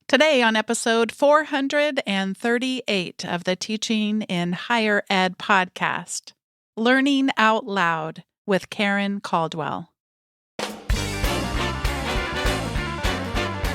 Today on episode 438 of the Teaching in Higher Ed podcast, Learning Out Loud with Karen Caldwell.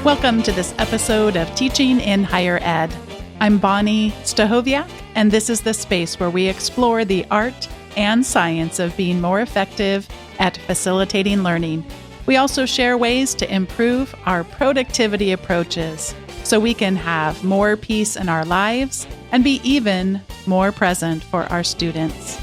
Welcome to this episode of Teaching in Higher Ed. I'm Bonnie Stahoviak, and this is the space where we explore the art and science of being more effective at facilitating learning. We also share ways to improve our productivity approaches so we can have more peace in our lives and be even more present for our students.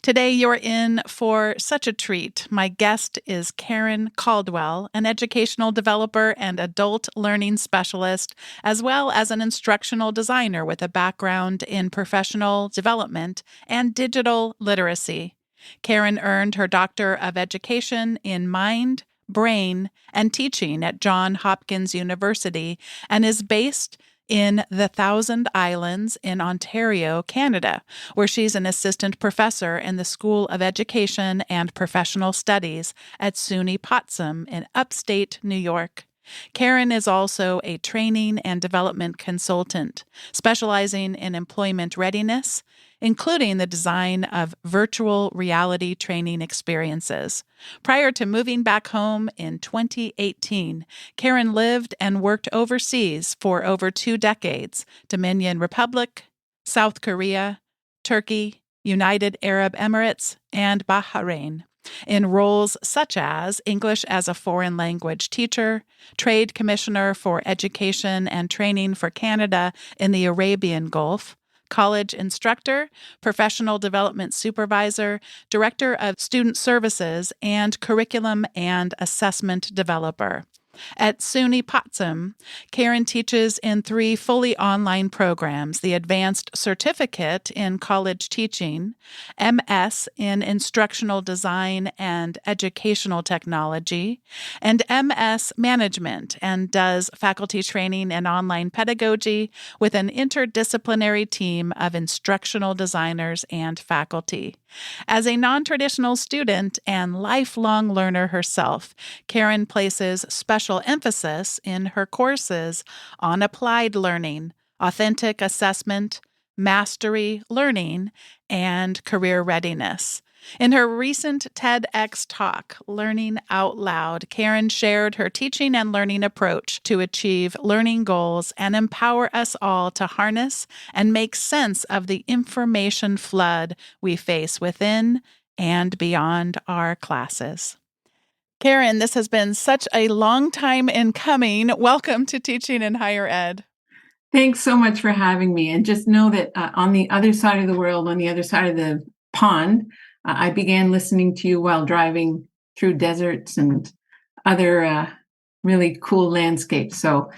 Today, you're in for such a treat. My guest is Karen Caldwell, an educational developer and adult learning specialist, as well as an instructional designer with a background in professional development and digital literacy. Karen earned her Doctor of Education in Mind, Brain, and Teaching at Johns Hopkins University and is based in the Thousand Islands in Ontario, Canada, where she's an assistant professor in the School of Education and Professional Studies at SUNY Potsdam in upstate New York. Karen is also a training and development consultant, specializing in employment readiness, including the design of virtual reality training experiences. Prior to moving back home in 2018, Karen lived and worked overseas for over 2 decades: Dominion Republic, South Korea, Turkey, United Arab Emirates, and Bahrain, in roles such as English as a foreign language teacher, Trade Commissioner for Education and Training for Canada in the Arabian Gulf, college instructor, professional development supervisor, director of student services, and curriculum and assessment developer. At SUNY Potsdam, Karen teaches in 3 fully online programs: the Advanced Certificate in College Teaching, MS in Instructional Design and Educational Technology, and MS Management, and does faculty training and online pedagogy with an interdisciplinary team of instructional designers and faculty. As a non-traditional student and lifelong learner herself, Karen places special emphasis in her courses on applied learning, authentic assessment, mastery learning, and career readiness. In her recent TEDx talk, Learning Out Loud, Karen shared her teaching and learning approach to achieve learning goals and empower us all to harness and make sense of the information flood we face within and beyond our classes. Karen, this has been such a long time in coming. Welcome to Teaching in Higher Ed. Thanks so much for having me. And just know that on the other side of the world, on the other side of the pond, I began listening to you while driving through deserts and other really cool landscapes. So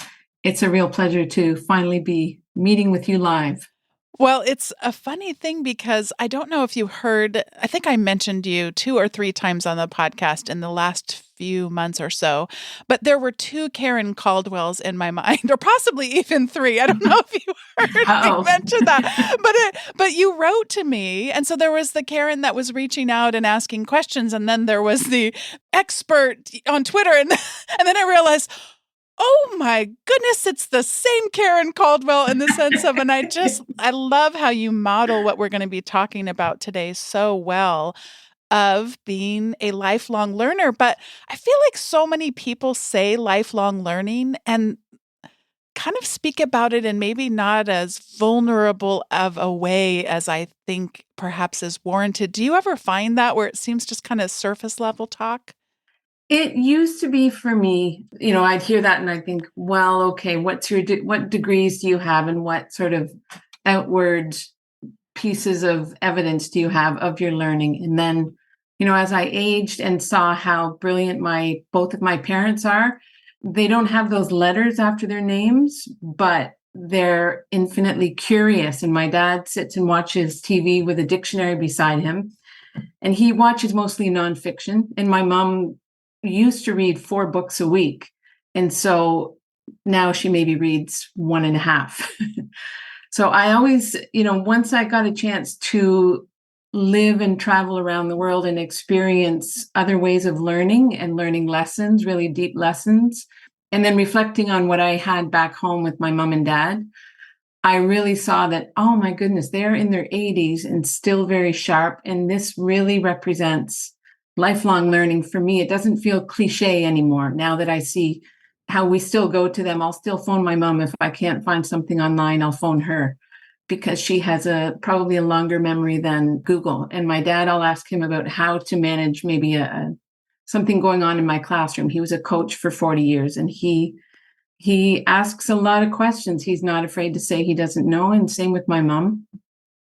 it's a real pleasure to finally be meeting with you live. Well, it's a funny thing because I don't know if you heard, I think I mentioned you 2 or 3 times on the podcast in the last few months or so, but there were 2 Karen Caldwells in my mind, or possibly even 3. I don't know if you heard me mention that, but you wrote to me. And so there was the Karen that was reaching out and asking questions. And then there was the expert on Twitter. And then I realized, oh my goodness, it's the same Karen Caldwell in the sense of, and I love how you model what we're going to be talking about today so well, of being a lifelong learner. But I feel like so many people say lifelong learning and kind of speak about it in maybe not as vulnerable of a way as I think perhaps is warranted. Do you ever find that where it seems just kind of surface level talk? It used to be for me, I'd hear that and I think, well, okay, what degrees do you have and what sort of outward pieces of evidence do you have of your learning? And then, as I aged and saw how brilliant both of my parents are, they don't have those letters after their names, but they're infinitely curious. And my dad sits and watches TV with a dictionary beside him, and he watches mostly nonfiction. And my mom used to read 4 books a week. And so now she maybe reads 1.5. So I always, once I got a chance to live and travel around the world and experience other ways of learning and learning lessons, really deep lessons, and then reflecting on what I had back home with my mom and dad, I really saw that, oh my goodness, they're in their 80s and still very sharp. And this really represents lifelong learning for me. It doesn't feel cliche anymore now that I see how we still go to them. I'll still phone my mom. If I can't find something online, I'll phone her because she has probably a longer memory than Google. And my dad, I'll ask him about how to manage maybe something going on in my classroom. He was a coach for 40 years, and he asks a lot of questions. He's not afraid to say he doesn't know, and same with my mom.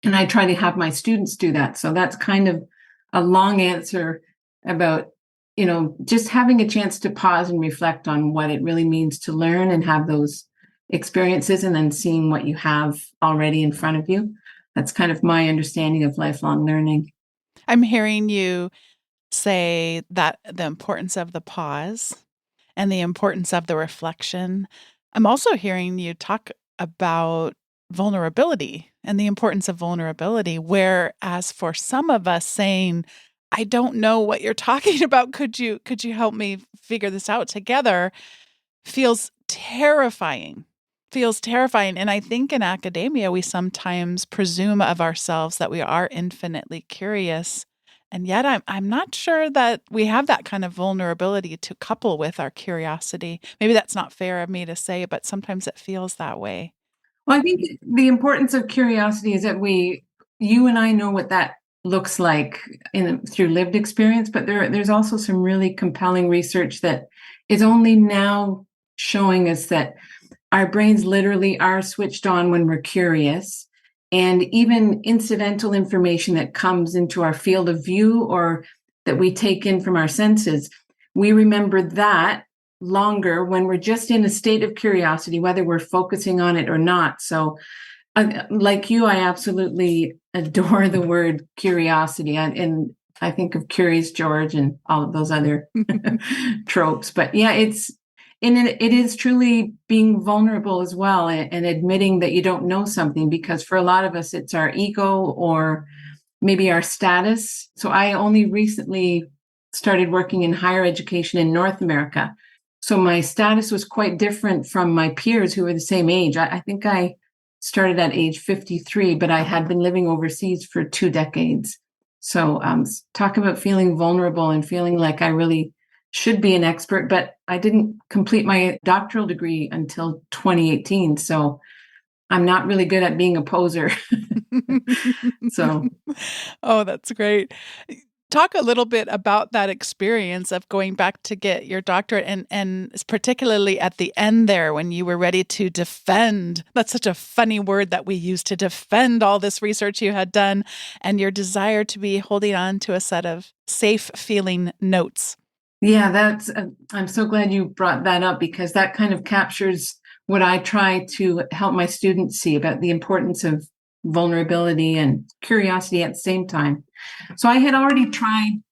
And I try to have my students do that. So that's kind of a long answer about, just having a chance to pause and reflect on what it really means to learn and have those experiences, and then seeing what you have already in front of you. That's kind of my understanding of lifelong learning. I'm hearing you say that the importance of the pause and the importance of the reflection. I'm also hearing you talk about vulnerability and the importance of vulnerability, whereas for some of us saying, I don't know what you're talking about, could you help me figure this out together, feels terrifying. Feels terrifying. And I think in academia, we sometimes presume of ourselves that we are infinitely curious. And yet I'm not sure that we have that kind of vulnerability to couple with our curiosity. Maybe that's not fair of me to say, but sometimes it feels that way. Well, I think the importance of curiosity is that you and I know what that looks like through lived experience, but there's also some really compelling research that is only now showing us that our brains literally are switched on when we're curious. And even incidental information that comes into our field of view or that we take in from our senses, we remember that longer when we're just in a state of curiosity, whether we're focusing on it or not. So, like you, I absolutely adore the word curiosity. And I think of Curious George and all of those other tropes. But yeah, it is truly being vulnerable as well, and admitting that you don't know something, because for a lot of us, it's our ego or maybe our status. So I only recently started working in higher education in North America. So my status was quite different from my peers who were the same age. I think I started at age 53, but I had been living overseas for 2 decades. So talk about feeling vulnerable and feeling like I really should be an expert, but I didn't complete my doctoral degree until 2018. So I'm not really good at being a poser. So, Oh, that's great. Talk a little bit about that experience of going back to get your doctorate, and particularly at the end there when you were ready to defend. That's such a funny word that we use, to defend all this research you had done and your desire to be holding on to a set of safe feeling notes. yeah, I'm so glad you brought that up, because that kind of captures what I try to help my students see about the importance of vulnerability and curiosity at the same time. So I had already tried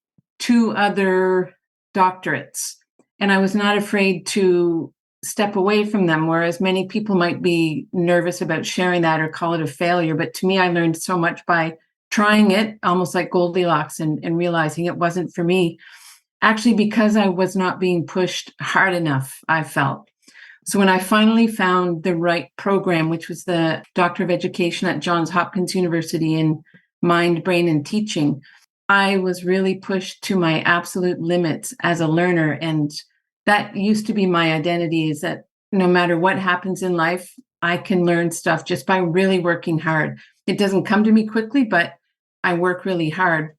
2 other doctorates, and I was not afraid to step away from them, whereas many people might be nervous about sharing that or call it a failure. But to me, I learned so much by trying it, almost like Goldilocks, and realizing it wasn't for me. Actually, because I was not being pushed hard enough, I felt. So when I finally found the right program, which was the Doctor of Education at Johns Hopkins University in Mind, Brain, and Teaching, I was really pushed to my absolute limits as a learner. And that used to be my identity, is that no matter what happens in life, I can learn stuff just by really working hard. It doesn't come to me quickly, but I work really hard.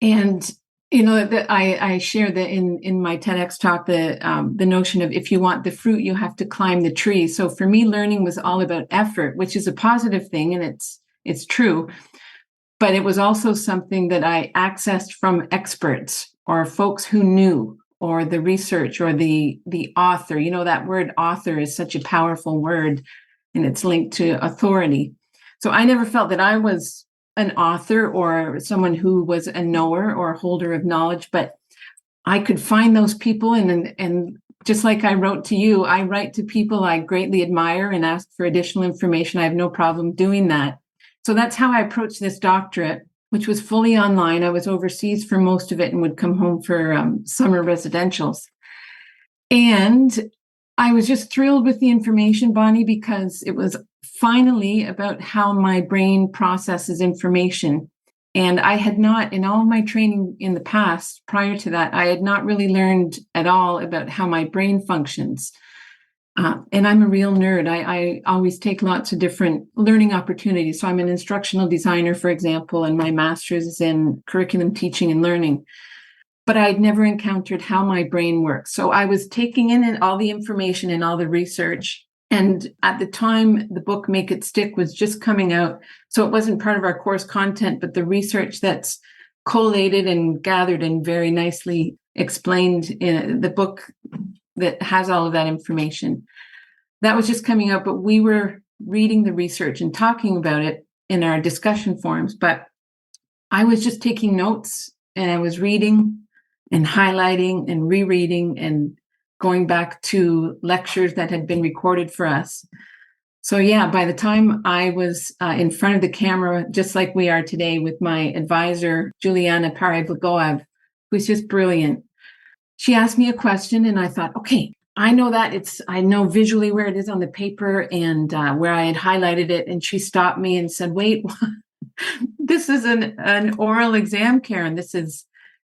And I share that in my TEDx talk, the notion of, if you want the fruit, you have to climb the tree. So for me, learning was all about effort, which is a positive thing, and it's true. But it was also something that I accessed from experts or folks who knew, or the research, or the author. That word author is such a powerful word, and it's linked to authority. So I never felt that I was an author or someone who was a knower or a holder of knowledge, but I could find those people, and just like I wrote to you, I write to people I greatly admire and ask for additional information. I have no problem doing that. So that's how I approached this doctorate. which was fully online. I was overseas for most of it and would come home for summer residentials. And I was just thrilled with the information, Bonnie, because it was finally about how my brain processes information. And I had not, in all of my training in the past, prior to that, I had not really learned at all about how my brain functions. And I'm a real nerd. I always take lots of different learning opportunities. So I'm an instructional designer, for example, and my master's is in curriculum teaching and learning. But I'd never encountered how my brain works. So I was taking in all the information and all the research. And at the time, the book Make It Stick was just coming out. So it wasn't part of our course content, but the research that's collated and gathered and very nicely explained in the book that has all of that information. That was just coming out, but we were reading the research and talking about it in our discussion forums. But I was just taking notes and I was reading and highlighting and rereading and going back to lectures that had been recorded for us. So yeah, by the time I was in front of the camera, just like we are today with my advisor, Juliana Pariblagoev, who's just brilliant, she asked me a question and I thought, okay, I know I know visually where it is on the paper and where I had highlighted it. And she stopped me and said, wait, this is an oral exam, Karen. This is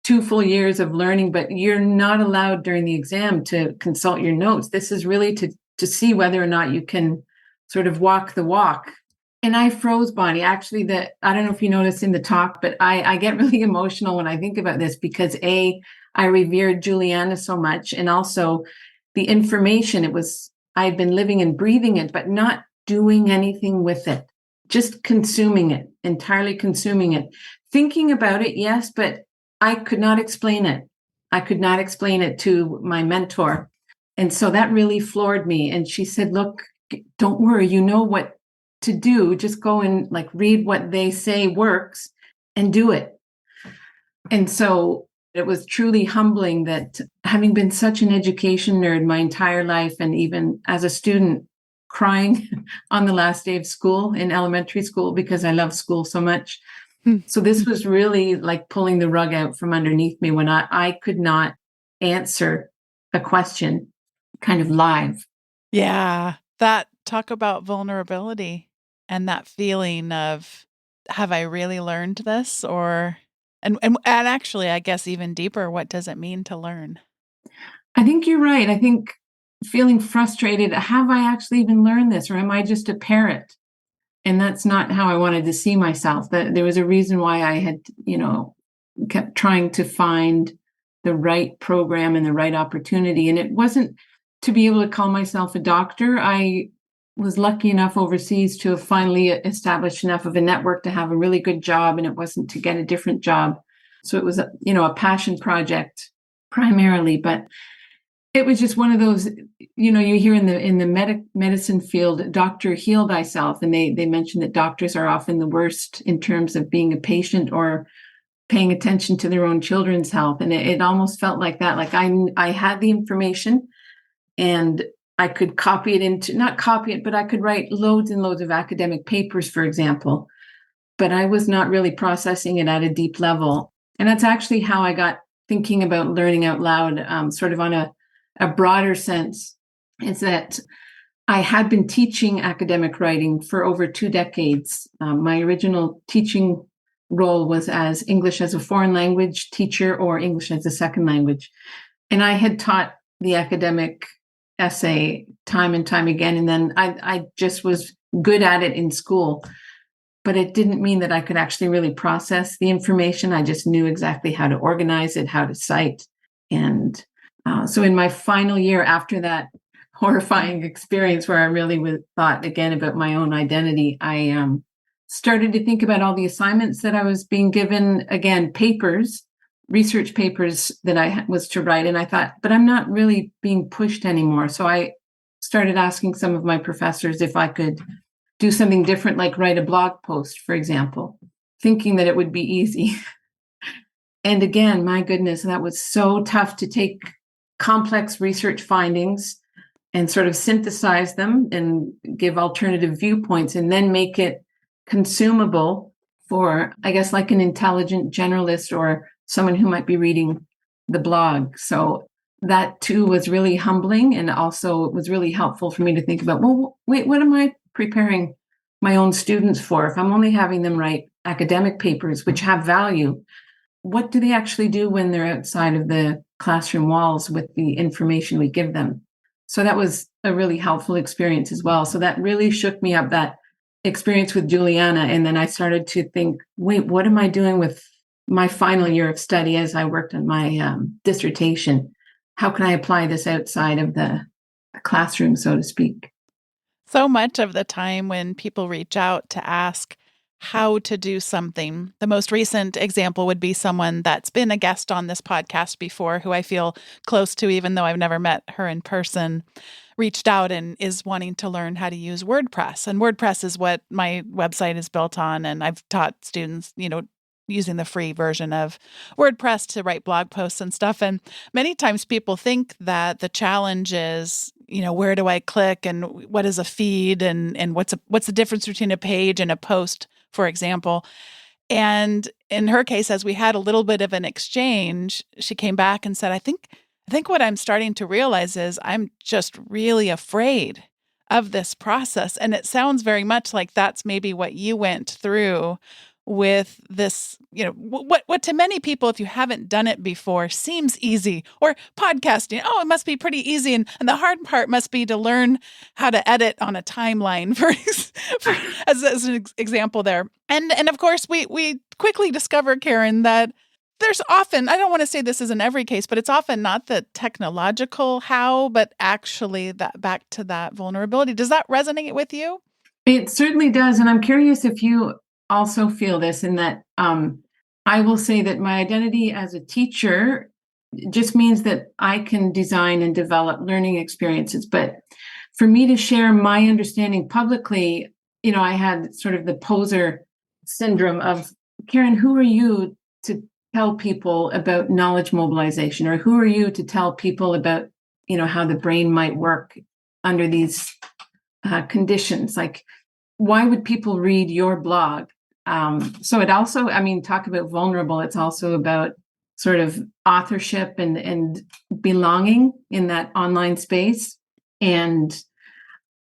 2 full years of learning, but you're not allowed during the exam to consult your notes. This is really to see whether or not you can sort of walk the walk. And I froze, Bonnie. Actually, I don't know if you noticed in the talk, but I get really emotional when I think about this because I revered Juliana so much, and also the information. I had been living and breathing it, but not doing anything with it, just consuming it, entirely consuming it, thinking about it, yes, but I could not explain it. I could not explain it to my mentor. And so that really floored me. And she said, look, don't worry, you know what to do. Just go and read what they say works and do it. And so it was truly humbling that, having been such an education nerd my entire life, and even as a student crying on the last day of school in elementary school because I love school so much. So this was really like pulling the rug out from underneath me when I could not answer a question kind of live. Yeah, talk about vulnerability and that feeling of, have I really learned this? And actually, I guess even deeper, what does it mean to learn? I think you're right. I think feeling frustrated, have I actually even learned this, or am I just a parrot? And that's not how I wanted to see myself. That there was a reason why I had, kept trying to find the right program and the right opportunity. And it wasn't to be able to call myself a doctor. I was lucky enough overseas to have finally established enough of a network to have a really good job, and it wasn't to get a different job. So it was a passion project primarily, but it was just one of those, you hear in the medicine field, doctor, heal thyself. And they mention that doctors are often the worst in terms of being a patient or paying attention to their own children's health. And it almost felt like that. Like I had the information and I could not copy it, but I could write loads and loads of academic papers, for example. But I was not really processing it at a deep level. And that's actually how I got thinking about learning out loud, sort of on a broader sense, is that I had been teaching academic writing for over 2 decades. My original teaching role was as English as a foreign language teacher or English as a second language. And I had taught the academic essay time and time again. And then I just was good at it in school. But it didn't mean that I could actually really process the information. I just knew exactly how to organize it, how to cite. And so in my final year after that horrifying experience where I really thought again about my own identity, I started to think about all the assignments that I was being given, again, research papers that I was to write. And I thought, but I'm not really being pushed anymore. So I started asking some of my professors if I could do something different, like write a blog post, for example, thinking that it would be easy. And again, my goodness, that was so tough to take complex research findings and sort of synthesize them and give alternative viewpoints and then make it consumable for, I guess, like an intelligent generalist or someone who might be reading the blog. So that too was really humbling, and also it was really helpful for me to think about, well, wait, what am I preparing my own students for? If I'm only having them write academic papers, which have value, what do they actually do when they're outside of the classroom walls with the information we give them? So that was a really helpful experience as well. So that really shook me up, that experience with Juliana. And then I started to think, wait, what am I doing with my final year of study as I worked on my dissertation? How can I apply this outside of the classroom, so to speak? So much of the time when people reach out to ask how to do something, the most recent example would be someone that's been a guest on this podcast before, who I feel close to, even though I've never met her in person, reached out and is wanting to learn how to use WordPress. And WordPress is what my website is built on. And I've taught students, using the free version of WordPress to write blog posts and stuff. And many times people think that the challenge is, where do I click and what is a feed and what's the difference between a page and a post, for example. And in her case, as we had a little bit of an exchange, she came back and said, I think what I'm starting to realize is I'm just really afraid of this process. And it sounds very much like that's maybe what you went through with this, what to many people, if you haven't done it before, seems easy. Or podcasting, oh, it must be pretty easy. And the hard part must be to learn how to edit on a timeline, as an example there. And of course, we quickly discover, Karen, that there's often, I don't want to say this is in every case, but it's often not the technological how, but actually that back to that vulnerability. Does that resonate with you? It certainly does. And I'm curious if you also feel this, in that I will say that my identity as a teacher just means that I can design and develop learning experiences. But for me to share my understanding publicly, I had sort of the poser syndrome of, Karen, who are you to tell people about knowledge mobilization? Or who are you to tell people about, how the brain might work under these conditions? Like, why would people read your blog? So it also, talk about vulnerable. It's also about sort of authorship and belonging in that online space. And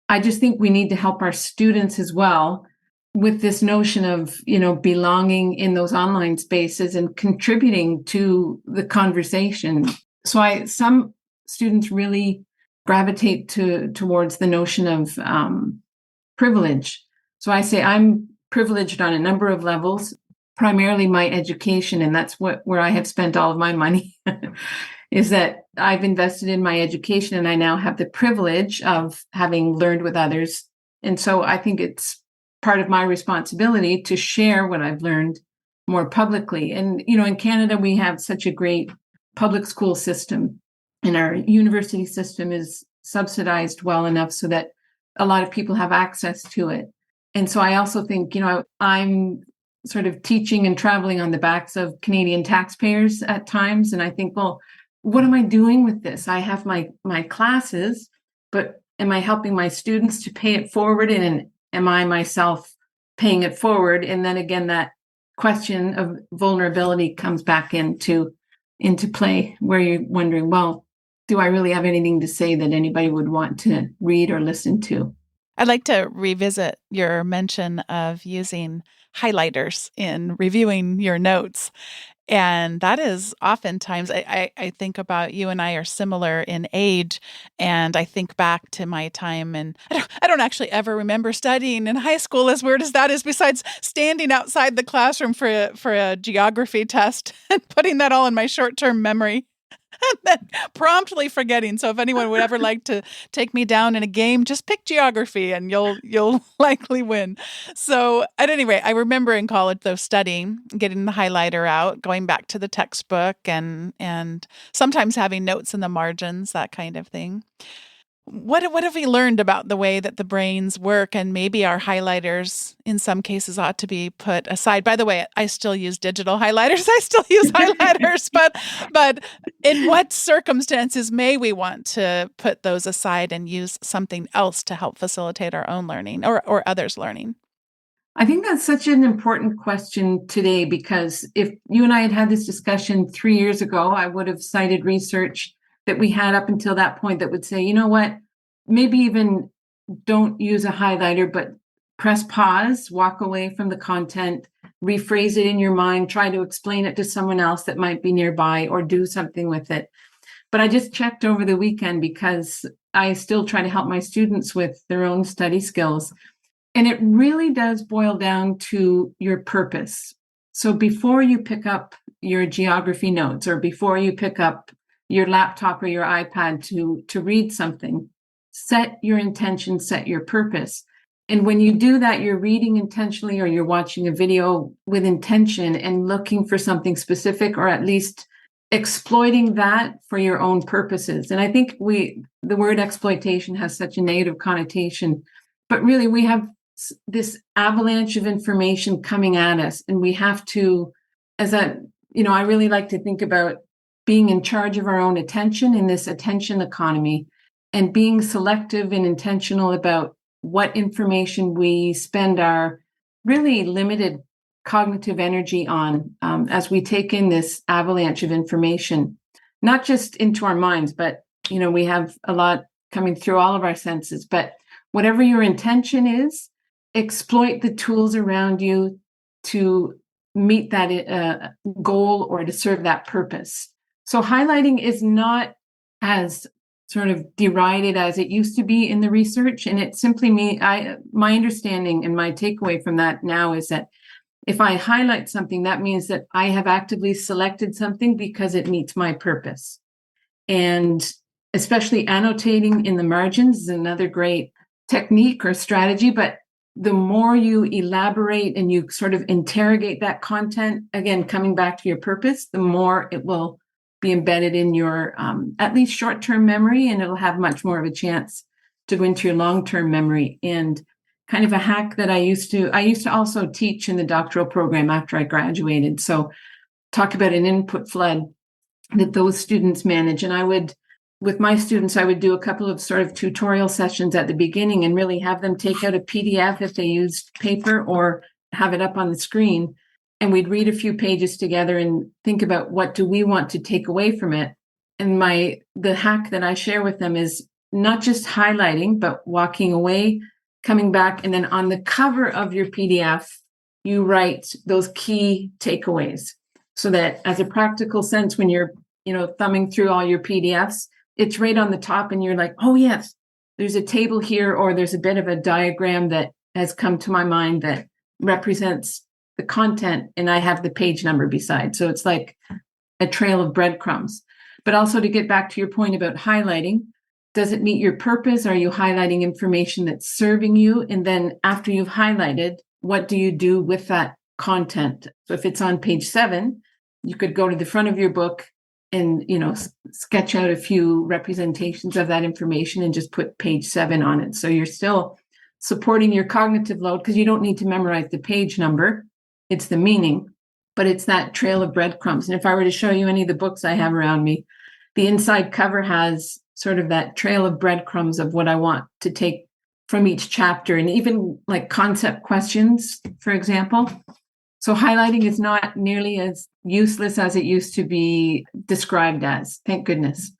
I just think we need to help our students as well with this notion of, belonging in those online spaces and contributing to the conversation. So some students really gravitate towards the notion of privilege. So I say I'm privileged on a number of levels, primarily my education, and that's where I have spent all of my money, is that I've invested in my education and I now have the privilege of having learned with others. And so I think it's part of my responsibility to share what I've learned more publicly. And, in Canada, we have such a great public school system, and our university system is subsidized well enough so that a lot of people have access to it. And so I also think, I'm sort of teaching and traveling on the backs of Canadian taxpayers at times. And I think, well, what am I doing with this? I have my classes, but am I helping my students to pay it forward? And am I myself paying it forward? And then again, that question of vulnerability comes back into play, where you're wondering, well, do I really have anything to say that anybody would want to read or listen to? I'd like to revisit your mention of using highlighters in reviewing your notes. And that is oftentimes, I think about, you and I are similar in age. And I think back to my time, and I don't actually ever remember studying in high school, as weird as that is, besides standing outside the classroom for a geography test and putting that all in my short-term memory. And then promptly forgetting. So if anyone would ever like to take me down in a game, just pick geography and you'll likely win. So at any rate, I remember in college though studying, getting the highlighter out, going back to the textbook and sometimes having notes in the margins, that kind of thing. What have we learned about the way that the brains work, and maybe our highlighters in some cases ought to be put aside? By the way, I still use digital highlighters. I still use highlighters, but in what circumstances may we want to put those aside and use something else to help facilitate our own learning or others' learning? I think that's such an important question today because if you and I had had this discussion 3 years ago, I would have cited research that we had up until that point that would say, you know what, maybe even don't use a highlighter, but press pause, walk away from the content, rephrase it in your mind, try to explain it to someone else that might be nearby or do something with it. But I just checked over the weekend because I still try to help my students with their own study skills. And it really does boil down to your purpose. So before you pick up your geography notes or before you pick up your laptop or your iPad to read something, set your intention, set your purpose. And when you do that, you're reading intentionally or you're watching a video with intention and looking for something specific, or at least exploiting that for your own purposes. And I think the word exploitation has such a negative connotation, but really we have this avalanche of information coming at us, and we have to, I really like to think about being in charge of our own attention in this attention economy and being selective and intentional about what information we spend our really limited cognitive energy on, as we take in this avalanche of information, not just into our minds, but we have a lot coming through all of our senses. But whatever your intention is, exploit the tools around you to meet that goal or to serve that purpose. So highlighting is not as sort of derided as it used to be in the research. And it simply my understanding and my takeaway from that now is that if I highlight something, that means that I have actively selected something because it meets my purpose. And especially annotating in the margins is another great technique or strategy. But the more you elaborate and you sort of interrogate that content, again, coming back to your purpose, the more it will be embedded in your at least short-term memory, and it'll have much more of a chance to go into your long-term memory. And kind of a hack that I used to also teach in the doctoral program after I graduated. So talk about an input flood that those students manage. And with my students, I would do a couple of sort of tutorial sessions at the beginning and really have them take out a PDF if they used paper or have it up on the screen. And we'd read a few pages together and think about what do we want to take away from it. And the hack that I share with them is not just highlighting, but walking away, coming back, and then on the cover of your PDF, you write those key takeaways so that as a practical sense, when you're, thumbing through all your PDFs, it's right on the top and you're like, oh yes, there's a table here, or there's a bit of a diagram that has come to my mind that represents the content, and I have the page number beside. So it's like a trail of breadcrumbs. But also, to get back to your point about highlighting, does it meet your purpose? Are you highlighting information that's serving you? And then after you've highlighted, what do you do with that content? So if it's on page 7, you could go to the front of your book and, sketch out a few representations of that information and just put page 7 on it. So you're still supporting your cognitive load because you don't need to memorize the page number. It's the meaning, but it's that trail of breadcrumbs. And if I were to show you any of the books I have around me, the inside cover has sort of that trail of breadcrumbs of what I want to take from each chapter, and even like concept questions, for example. So highlighting is not nearly as useless as it used to be described as, thank goodness.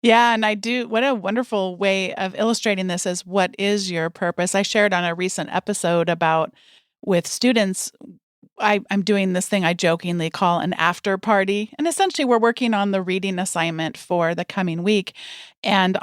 Yeah, and what a wonderful way of illustrating this is what is your purpose. I shared on a recent episode about with students, I'm doing this thing I jokingly call an after party. And essentially we're working on the reading assignment for the coming week. And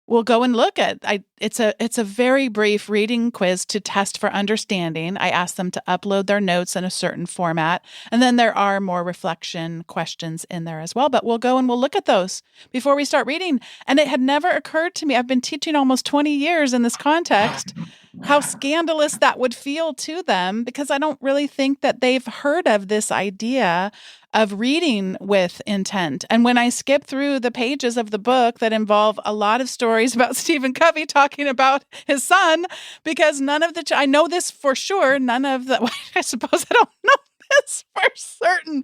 we'll go and look at it's a very brief reading quiz to test for understanding. I ask them to upload their notes in a certain format. And then there are more reflection questions in there as well. But we'll go and we'll look at those before we start reading. And it had never occurred to me. I've been teaching almost 20 years in this context, how scandalous that would feel to them, because I don't really think that they've heard of this idea of reading with intent. And when I skip through the pages of the book that involve a lot of stories about Stephen Covey talking about his son, because I know this for sure, I suppose I don't know this for certain.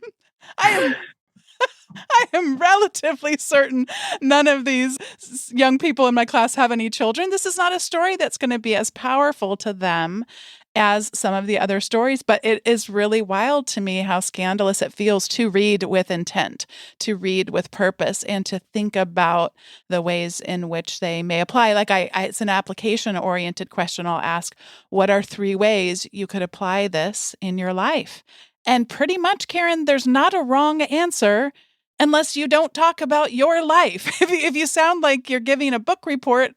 I am relatively certain none of these young people in my class have any children. This is not a story that's going to be as powerful to them as some of the other stories, but it is really wild to me how scandalous it feels to read with intent, to read with purpose, and to think about the ways in which they may apply. Like it's an application-oriented question I'll ask. What are 3 ways you could apply this in your life? And pretty much, Karen, there's not a wrong answer unless you don't talk about your life. If you sound like you're giving a book report,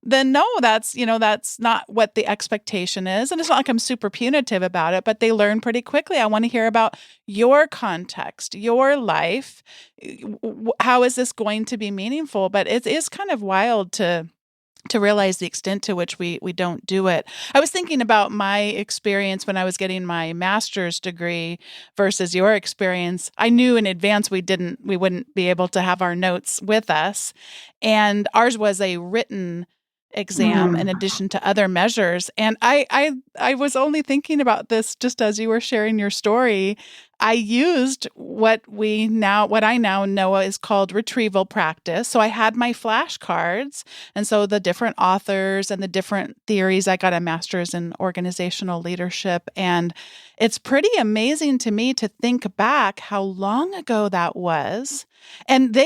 then no, that's not what the expectation is. And it's not like I'm super punitive about it, but they learn pretty quickly. I want to hear about your context, your life. How is this going to be meaningful? But it is kind of wild to realize the extent to which we don't do it. I was thinking about my experience when I was getting my master's degree versus your experience. I knew in advance we wouldn't be able to have our notes with us, and ours was a written exam in addition to other measures. And I was only thinking about this just as you were sharing your story. I used what I now know is called retrieval practice. So I had my flashcards, and so the different authors and the different theories. I got a master's in organizational leadership, and it's pretty amazing to me to think back how long ago that was. And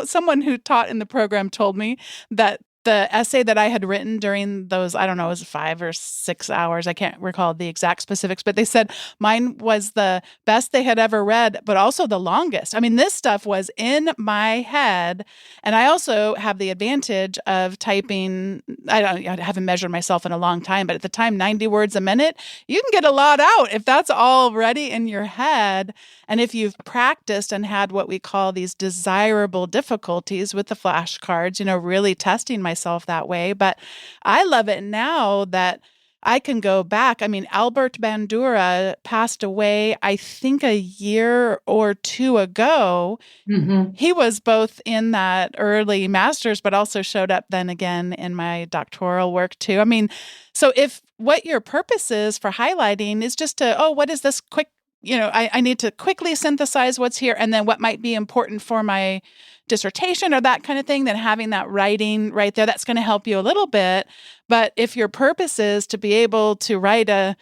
someone who taught in the program told me that the essay that I had written during those, I don't know, it was 5 or 6 hours. I can't recall the exact specifics, but they said mine was the best they had ever read, but also the longest. I mean, this stuff was in my head. And I also have the advantage of typing, I haven't measured myself in a long time, but at the time, 90 words a minute, you can get a lot out if that's already in your head. And if you've practiced and had what we call these desirable difficulties with the flashcards, really testing myself that way. But I love it now that I can go back. I mean, Albert Bandura passed away, I think, a year or 2 ago. Mm-hmm. He was both in that early master's, but also showed up then again in my doctoral work too. I mean, so if what your purpose is for highlighting is just what is this quick, I need to quickly synthesize what's here and then what might be important for my dissertation or that kind of thing, then having that writing right there, that's going to help you a little bit. But if your purpose is to be able to write a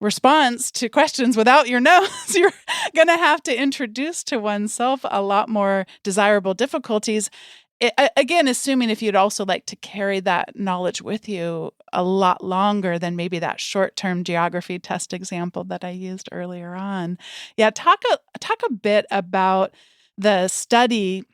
response to questions without your notes, you're going to have to introduce to oneself a lot more desirable difficulties. Again, assuming if you'd also like to carry that knowledge with you a lot longer than maybe that short-term geography test example that I used earlier on. Yeah, talk a bit about the study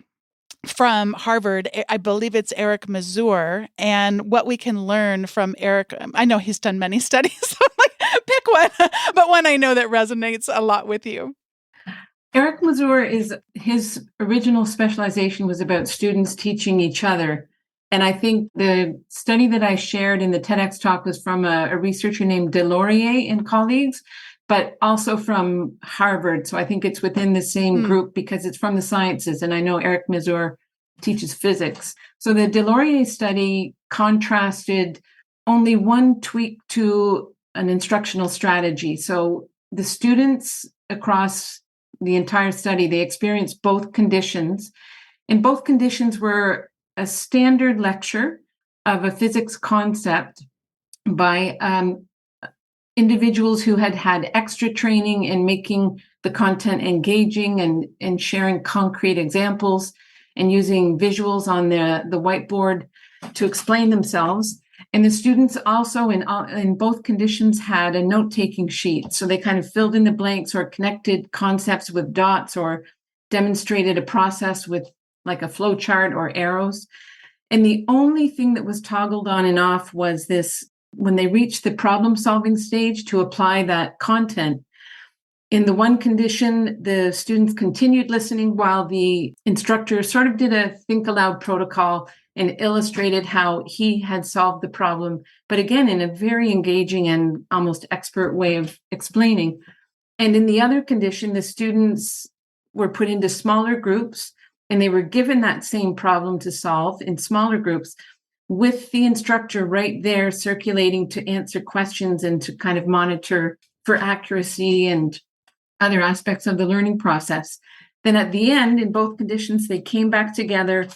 from Harvard. I believe it's Eric Mazur, and what we can learn from Eric. I know he's done many studies, so I'm like, pick one, but one I know that resonates a lot with you. Eric Mazur, his original specialization was about students teaching each other. And I think the study that I shared in the TEDx talk was from a researcher named Delorier and colleagues, but also from Harvard. So I think it's within the same group because it's from the sciences. And I know Eric Mazur teaches physics. So the Delorier study contrasted only one tweak to an instructional strategy. So the students across the entire study, they experienced both conditions. And both conditions were a standard lecture of a physics concept by individuals who had had extra training in making the content engaging and sharing concrete examples and using visuals on the whiteboard to explain themselves. And the students also in both conditions had a note-taking sheet. So they kind of filled in the blanks or connected concepts with dots or demonstrated a process with like a flow chart or arrows. And the only thing that was toggled on and off was this, when they reached the problem-solving stage, to apply that content. In the one condition, the students continued listening while the instructor sort of did a think aloud protocol and illustrated how he had solved the problem, but again, in a very engaging and almost expert way of explaining. And in the other condition, the students were put into smaller groups and they were given that same problem to solve in smaller groups with the instructor right there circulating to answer questions and to kind of monitor for accuracy and other aspects of the learning process. Then at the end, in both conditions, they came back together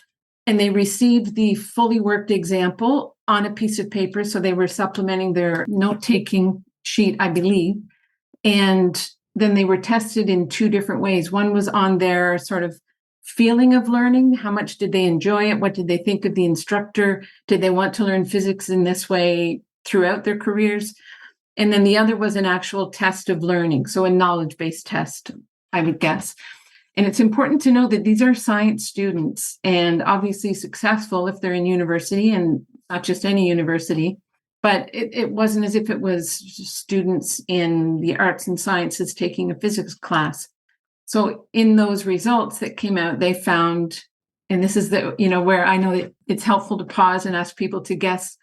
and they received the fully worked example on a piece of paper. So they were supplementing their note-taking sheet, I believe. And then they were tested in two different ways. One was on their sort of feeling of learning. How much did they enjoy it? What did they think of the instructor? Did they want to learn physics in this way throughout their careers? And then the other was an actual test of learning. So a knowledge-based test, I would guess. And it's important to know that these are science students and obviously successful if they're in university, and not just any university. But it wasn't as if it was students in the arts and sciences taking a physics class. So in those results that came out, they found, and this is where I know that it's helpful to pause and ask people to guess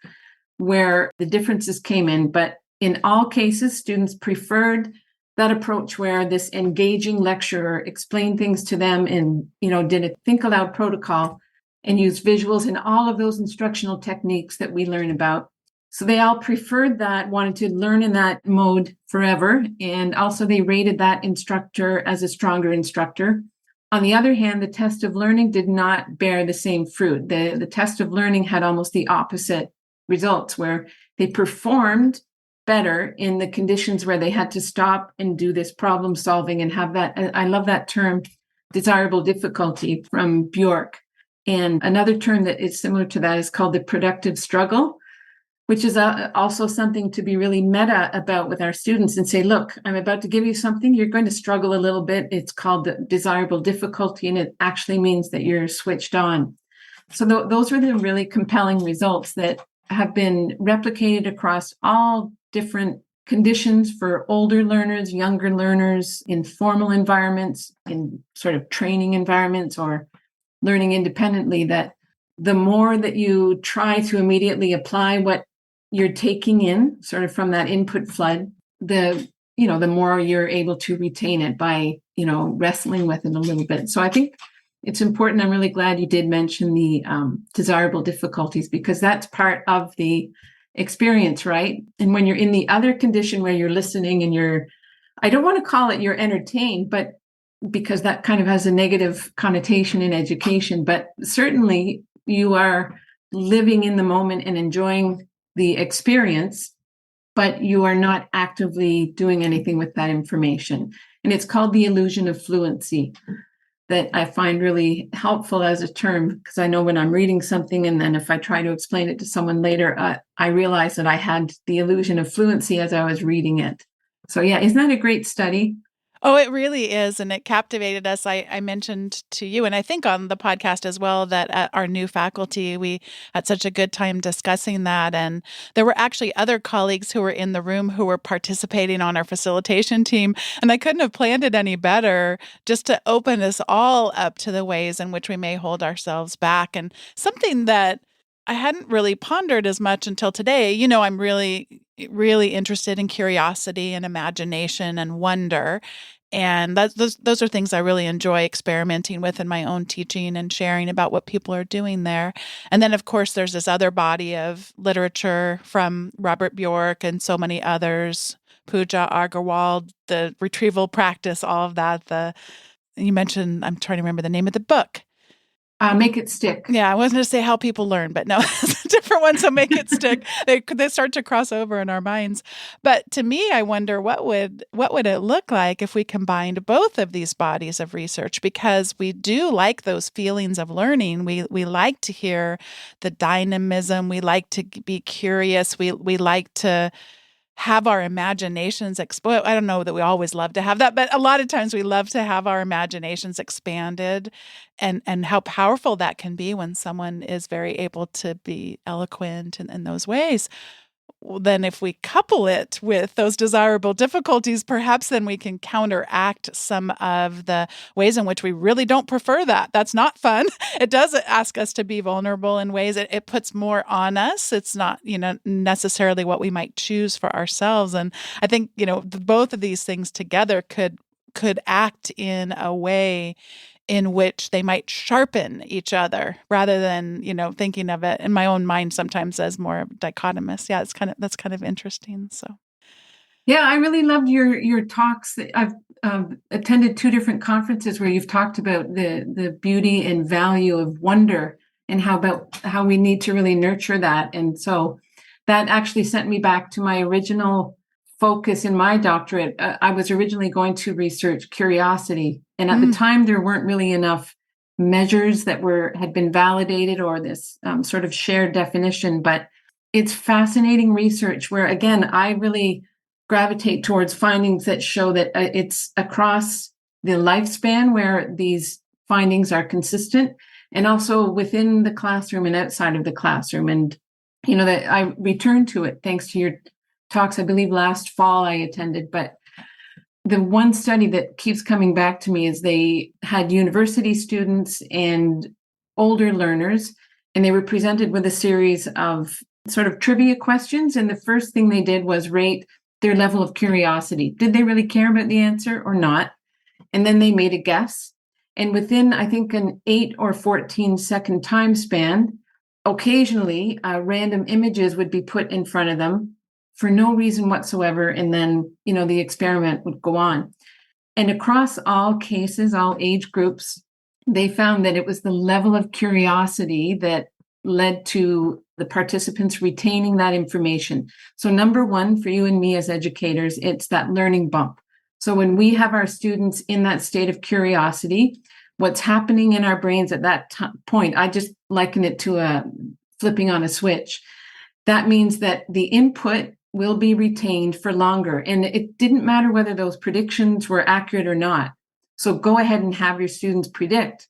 where the differences came in. But in all cases, students preferred that approach where this engaging lecturer explained things to them and, did a think aloud protocol and used visuals and all of those instructional techniques that we learn about. So they all preferred that, wanted to learn in that mode forever. And also they rated that instructor as a stronger instructor. On the other hand, the test of learning did not bear the same fruit. The test of learning had almost the opposite results, where they performed better in the conditions where they had to stop and do this problem solving and have that. I love that term, desirable difficulty, from Bjork. And another term that is similar to that is called the productive struggle, which is also something to be really meta about with our students and say, look, I'm about to give you something. You're going to struggle a little bit. It's called the desirable difficulty, and it actually means that you're switched on. So those were the really compelling results that have been replicated across all different conditions for older learners, younger learners, in formal environments, in sort of training environments, or learning independently, that the more that you try to immediately apply what you're taking in sort of from that input flood, the more you're able to retain it by, wrestling with it a little bit. So I think it's important. I'm really glad you did mention the desirable difficulties, because that's part of the experience, right? And when you're in the other condition where you're listening and I don't want to call it you're entertained, but because that kind of has a negative connotation in education, but certainly you are living in the moment and enjoying the experience, but you are not actively doing anything with that information. And it's called the illusion of fluency, that I find really helpful as a term, because I know when I'm reading something and then if I try to explain it to someone later, I realize that I had the illusion of fluency as I was reading it. So yeah, isn't that a great study? Oh, it really is. And it captivated us. I mentioned to you, and I think on the podcast as well, that at our new faculty, we had such a good time discussing that. And there were actually other colleagues who were in the room who were participating on our facilitation team. And I couldn't have planned it any better, just to open us all up to the ways in which we may hold ourselves back. And something that I hadn't really pondered as much until today. I'm really, really interested in curiosity and imagination and wonder. And those are things I really enjoy experimenting with in my own teaching and sharing about what people are doing there. And then, of course, there's this other body of literature from Robert Bjork and so many others, Pooja Agarwal, the retrieval practice, all of that. You mentioned, I'm trying to remember the name of the book. Make it stick. Yeah, I wasn't going to say how people learn, but no, it's a different one. So make it stick. They start to cross over in our minds. But to me, I wonder what would it look like if we combined both of these bodies of research, because we do like those feelings of learning. We like to hear the dynamism. We like to be curious. We like to have our imaginations explode. I don't know that we always love to have that, but a lot of times we love to have our imaginations expanded, and how powerful that can be when someone is very able to be eloquent in those ways. Then if we couple it with those desirable difficulties, perhaps then we can counteract some of the ways in which we really don't prefer that. That's not fun. It does ask us to be vulnerable in ways. It puts more on us. It's not, necessarily what we might choose for ourselves. And I think, both of these things together could act in a way in which they might sharpen each other, rather than, thinking of it in my own mind sometimes as more dichotomous. Yeah, that's kind of interesting. So, yeah, I really loved your talks. I've attended two different conferences where you've talked about the beauty and value of wonder, and how we need to really nurture that. And so that actually sent me back to my original focus in my doctorate, I was originally going to research curiosity. And at the time, there weren't really enough measures that had been validated, or this sort of shared definition. But it's fascinating research where, again, I really gravitate towards findings that show that it's across the lifespan where these findings are consistent, and also within the classroom and outside of the classroom. And, that I returned to it thanks to your talks. I believe last fall I attended, but the one study that keeps coming back to me is they had university students and older learners, and they were presented with a series of sort of trivia questions. And the first thing they did was rate their level of curiosity. Did they really care about the answer or not? And then they made a guess. And within, I think, an 8 or 14-second time span, occasionally random images would be put in front of them for no reason whatsoever. And then, the experiment would go on. And across all cases, all age groups, they found that it was the level of curiosity that led to the participants retaining that information. So number one, for you and me as educators, it's that learning bump. So when we have our students in that state of curiosity, what's happening in our brains at that point, I just liken it to flipping on a switch. That means that the input will be retained for longer. And it didn't matter whether those predictions were accurate or not. So go ahead and have your students predict.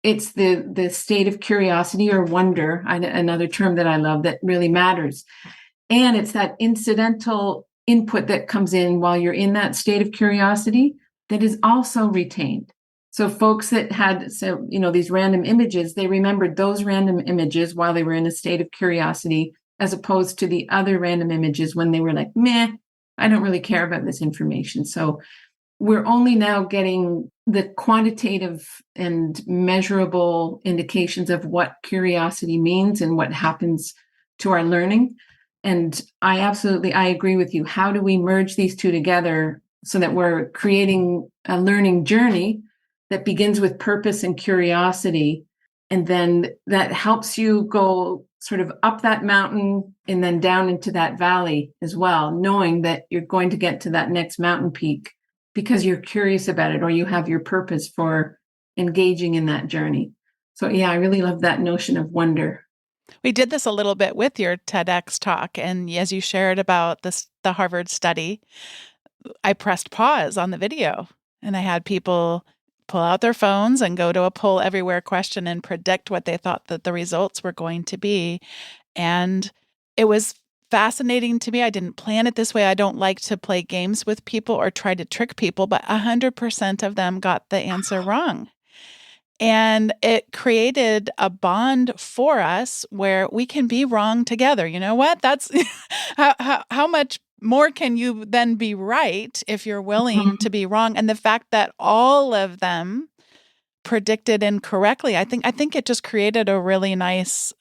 It's the state of curiosity or wonder, another term that I love, that really matters. And it's that incidental input that comes in while you're in that state of curiosity that is also retained. So folks that had, these random images, they remembered those random images while they were in a state of curiosity, as opposed to the other random images when they were like, meh, I don't really care about this information. So we're only now getting the quantitative and measurable indications of what curiosity means and what happens to our learning. And I agree with you. How do we merge these two together so that we're creating a learning journey that begins with purpose and curiosity, and then that helps you go sort of up that mountain and then down into that valley as well, knowing that you're going to get to that next mountain peak because you're curious about it, or you have your purpose for engaging in that journey. So yeah, I really love that notion of wonder. We did this a little bit with your TEDx talk, and as you shared about the Harvard study, I pressed pause on the video and I had people pull out their phones and go to a poll everywhere question and predict what they thought that the results were going to be. And it was fascinating to me. I didn't plan it this way. I don't like to play games with people or try to trick people, but 100% of them got the answer wrong. And it created a bond for us where we can be wrong together. You know what? That's how much more can you then be right if you're willing to be wrong? And the fact that all of them predicted incorrectly, I think it just created a really nice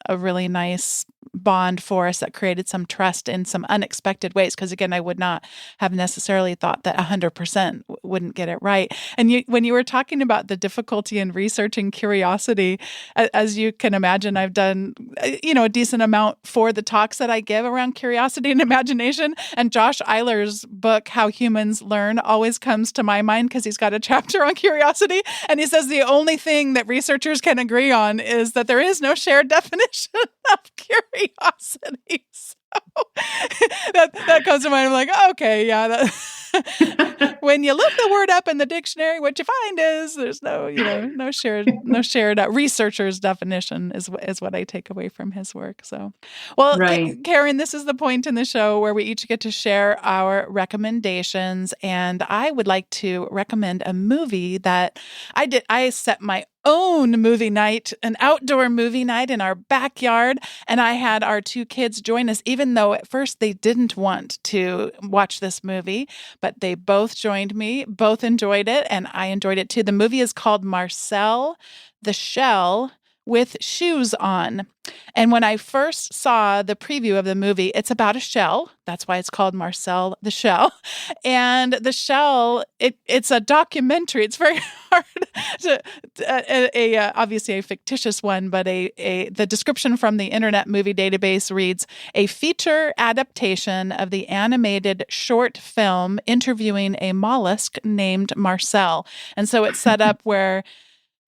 bond for us that created some trust in some unexpected ways. Because again, I would not have necessarily thought that 100% wouldn't get it right. And when you were talking about the difficulty in researching curiosity, as you can imagine, I've done a decent amount for the talks that I give around curiosity and imagination. And Josh Eiler's book, How Humans Learn, always comes to my mind because he's got a chapter on curiosity, and he says the only thing that researchers can agree on is that there is no shared definition of curiosity. So that comes to mind. I'm like, okay, yeah. When you look the word up in the dictionary, what you find is there's no shared researcher's definition is what I take away from his work. So, well, right. Karen, this is the point in the show where we each get to share our recommendations, and I would like to recommend a movie that I did. I set my own movie night, an outdoor movie night in our backyard. And I had our two kids join us, even though at first they didn't want to watch this movie, but they both joined me, both enjoyed it, and I enjoyed it too. The movie is called Marcel the Shell with shoes on. And when I first saw the preview of the movie, it's about a shell. That's why it's called Marcel the Shell. And the shell, it's a documentary. It's very hard to obviously a fictitious one, but the description from the Internet Movie Database reads, a feature adaptation of the animated short film interviewing a mollusk named Marcel. And so it's set up where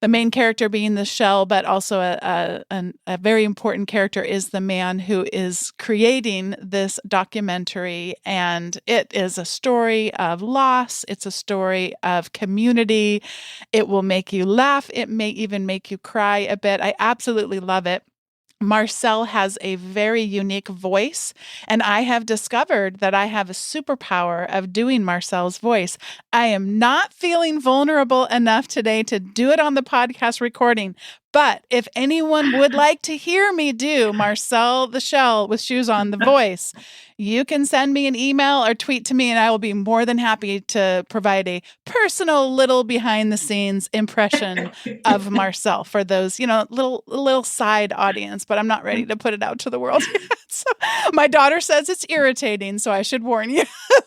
the main character being the shell, but also a very important character is the man who is creating this documentary. And it is a story of loss. It's a story of community. It will make you laugh. It may even make you cry a bit. I absolutely love it. Marcel has a very unique voice, and I have discovered that I have a superpower of doing Marcel's voice. I am not feeling vulnerable enough today to do it on the podcast recording, but if anyone would like to hear me do Marcel the Shell with shoes on the voice, you can send me an email or tweet to me, and I will be more than happy to provide a personal little behind the scenes impression of Marcel for those, little side audience, but I'm not ready to put it out to the world yet. So my daughter says it's irritating, so I should warn you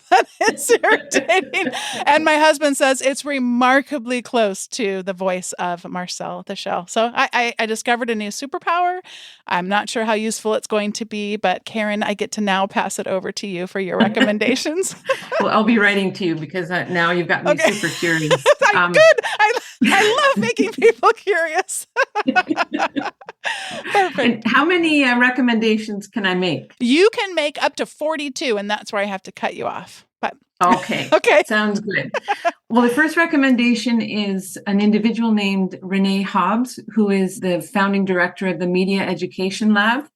that it's irritating. And my husband says it's remarkably close to the voice of Marcel the Shell. So I discovered a new superpower. I'm not sure how useful it's going to be, but Karen, I get to now pass it over to you for your recommendations. Well, I'll be writing to you because now you've got me super curious. Good. I love making people curious. Perfect. And how many recommendations can I make? You can make up to 42, and that's where I have to cut you off. But okay. Okay. Sounds good. Well, the first recommendation is an individual named Renee Hobbs, who is the founding director of the Media Education Lab.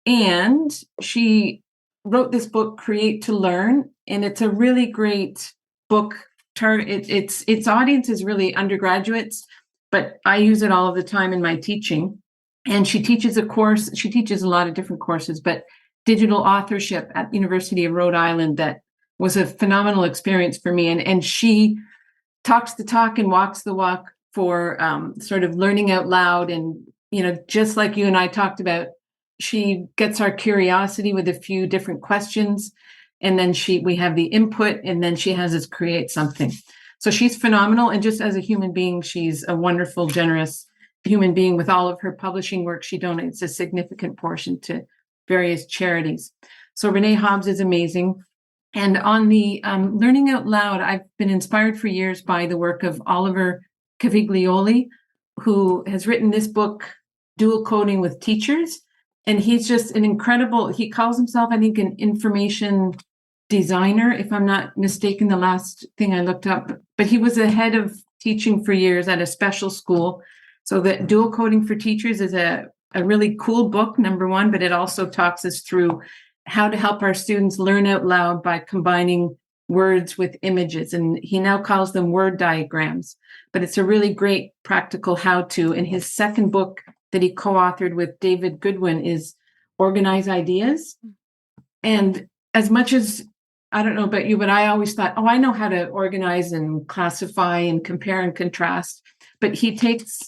And she wrote this book, Create to Learn, and it's a really great book. Its audience is really undergraduates, but I use it all of the time in my teaching. And she teaches a course. She teaches a lot of different courses, but digital authorship at the University of Rhode Island that was a phenomenal experience for me. And she talks the talk and walks the walk for sort of learning out loud. And, just like you and I talked about, she gets our curiosity with a few different questions. And then we have the input, and then she has us create something. So she's phenomenal. And just as a human being, she's a wonderful, generous human being. With all of her publishing work, she donates a significant portion to various charities. So Renee Hobbs is amazing. And on the learning out loud, I've been inspired for years by the work of Oliver Caviglioli, who has written this book, Dual Coding with Teachers. And he's just he calls himself, I think, an information designer, if I'm not mistaken, the last thing I looked up. But he was a head of teaching for years at a special school. So the Dual Coding for Teachers is a really cool book, number one, but it also talks us through how to help our students learn out loud by combining words with images. And he now calls them word diagrams, but it's a really great practical how-to. And his second book that he co-authored with David Goodwin is Organize Ideas. And as much as, I don't know about you, but I always thought, I know how to organize and classify and compare and contrast. But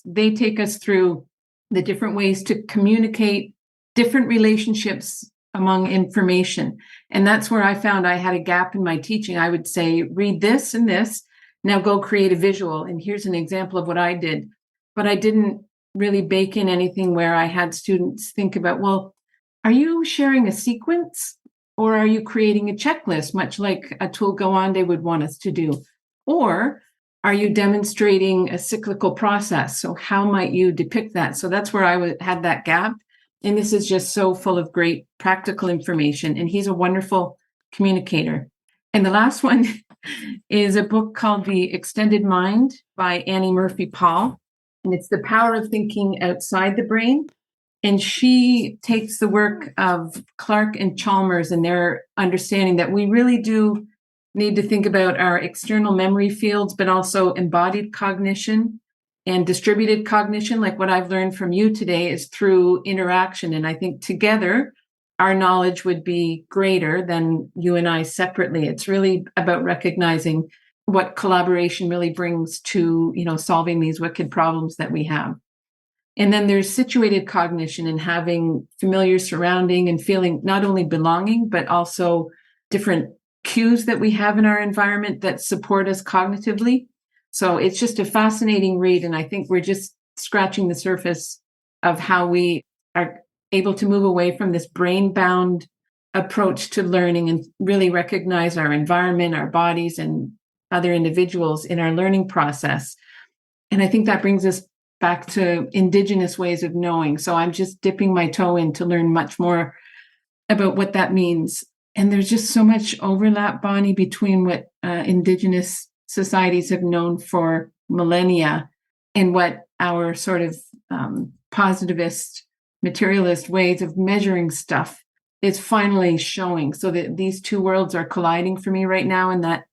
they take us through the different ways to communicate different relationships among information. And that's where I found I had a gap in my teaching. I would say, read this and this, now go create a visual. And here's an example of what I did. But I didn't really bake in anything where I had students think about, well, are you sharing a sequence or are you creating a checklist, much like Atul Gawande would want us to do? Or are you demonstrating a cyclical process? So how might you depict that? So that's where I had that gap. And this is just so full of great practical information. And he's a wonderful communicator. And the last one is a book called The Extended Mind by Annie Murphy Paul. And it's the power of thinking outside the brain. And she takes the work of Clark and Chalmers and their understanding that we really do need to think about our external memory fields, but also embodied cognition and distributed cognition. Like what I've learned from you today is through interaction. And I think together, our knowledge would be greater than you and I separately. It's really about recognizing what collaboration really brings to, solving these wicked problems that we have. And then there's situated cognition and having familiar surrounding and feeling not only belonging, but also different cues that we have in our environment that support us cognitively. So it's just a fascinating read. And I think we're just scratching the surface of how we are able to move away from this brain-bound approach to learning and really recognize our environment, our bodies, and other individuals in our learning process. And I think that brings us back to Indigenous ways of knowing. So I'm just dipping my toe in to learn much more about what that means. And there's just so much overlap, Bonnie, between what Indigenous societies have known for millennia and what our sort of positivist, materialist ways of measuring stuff is finally showing. So that these two worlds are colliding for me right now. And that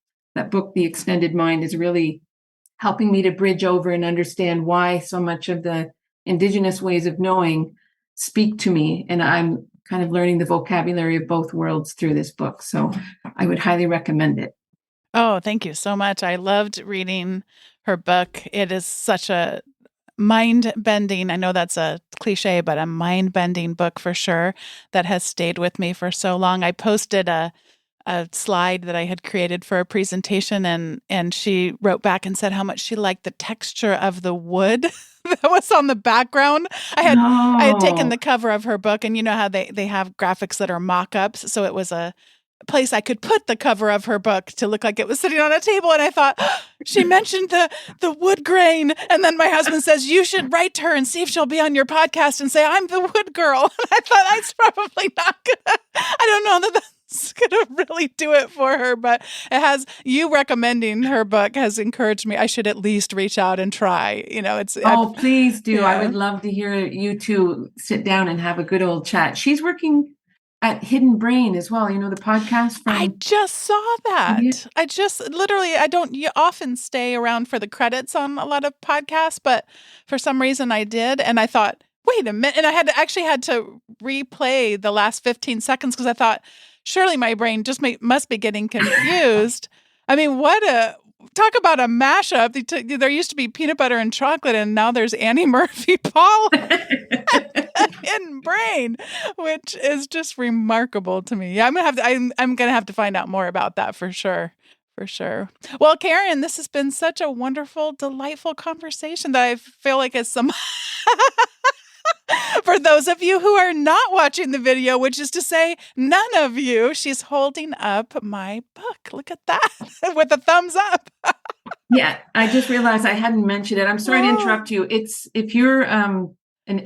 book, The Extended Mind, is really helping me to bridge over and understand why so much of the Indigenous ways of knowing speak to me. And I'm kind of learning the vocabulary of both worlds through this book. So I would highly recommend it. Oh, thank you so much. I loved reading her book. It is such a mind-bending, I know that's a cliche, but a mind-bending book for sure that has stayed with me for so long. I posted a slide that I had created for a presentation, and she wrote back and said how much she liked the texture of the wood that was on the background. I had taken the cover of her book, and you know how they have graphics that are mock-ups, so it was a place I could put the cover of her book to look like it was sitting on a table. And I thought, she mentioned the wood grain. And then my husband says, you should write to her and see if she'll be on your podcast and say, I'm the wood girl. And I thought, that's probably not gonna, I don't know that that's gonna really do it for her, but it has, you recommending her book has encouraged me. I should at least reach out and try, Please do. Yeah. I would love to hear you two sit down and have a good old chat. She's working at Hidden Brain as well, the podcast from... I just saw that. I don't often stay around for the credits on a lot of podcasts, but for some reason I did. And I thought, wait a minute. And I had to replay the last 15 seconds because I thought, surely my brain just must be getting confused. I mean, talk about a mashup. There used to be peanut butter and chocolate, and now there's Annie Murphy Paul. Hidden Brain, which is just remarkable to me. Yeah, I'm gonna have to find out more about that for sure. For sure. Well, Karen, this has been such a wonderful, delightful conversation that I feel like is some for those of you who are not watching the video, which is to say none of you, she's holding up my book. Look at that with a thumbs up. Yeah, I just realized I hadn't mentioned it. I'm sorry to interrupt you. If you're an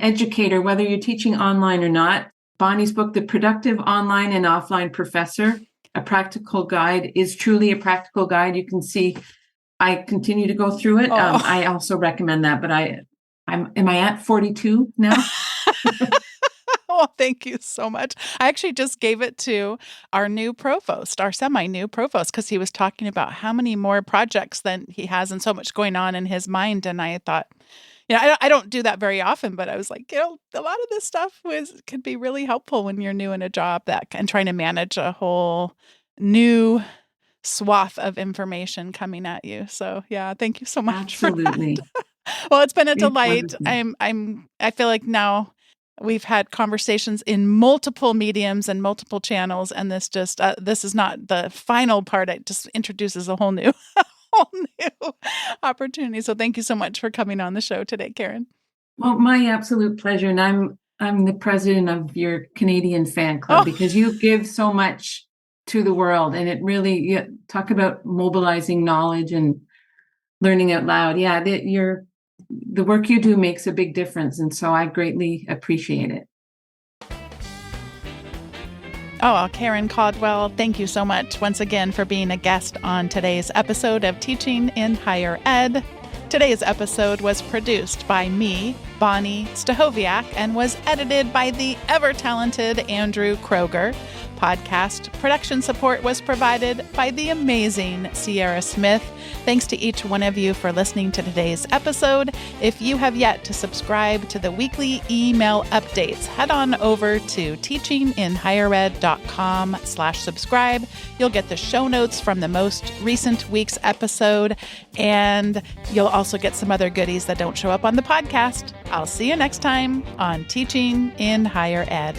educator, whether you're teaching online or not, Bonnie's book, The Productive Online and Offline Professor, A Practical Guide, is truly a practical guide. You can see I continue to go through it. I also recommend that, but am I at 42 now? Oh, thank you so much. I actually just gave it to our new provost, our semi-new provost, because he was talking about how many more projects than he has and so much going on in his mind. And I thought, I don't do that very often, but I was like, a lot of this stuff could be really helpful when you're new in a job and trying to manage a whole new swath of information coming at you. So yeah, thank you so much. Absolutely. For that. Well, it's been a delight. I feel like now we've had conversations in multiple mediums and multiple channels, and this is not the final part. It just introduces a whole new opportunity. So thank you so much for coming on the show today, Karen. Well, my absolute pleasure. And I'm the president of your Canadian fan club because you give so much to the world, and it really, talk about mobilizing knowledge and learning out loud. Yeah, the work you do makes a big difference. And so I greatly appreciate it. Oh, Karen Caldwell, thank you so much once again for being a guest on today's episode of Teaching in Higher Ed. Today's episode was produced by me, Bonnie Stachowiak, and was edited by the ever-talented Andrew Kroger. Podcast production support was provided by the amazing Sierra Smith. Thanks to each one of you for listening to today's episode. If you have yet to subscribe to the weekly email updates, head on over to teachinginhighered.com/subscribe. You'll get the show notes from the most recent week's episode, and you'll also get some other goodies that don't show up on the podcast. I'll see you next time on Teaching in Higher Ed.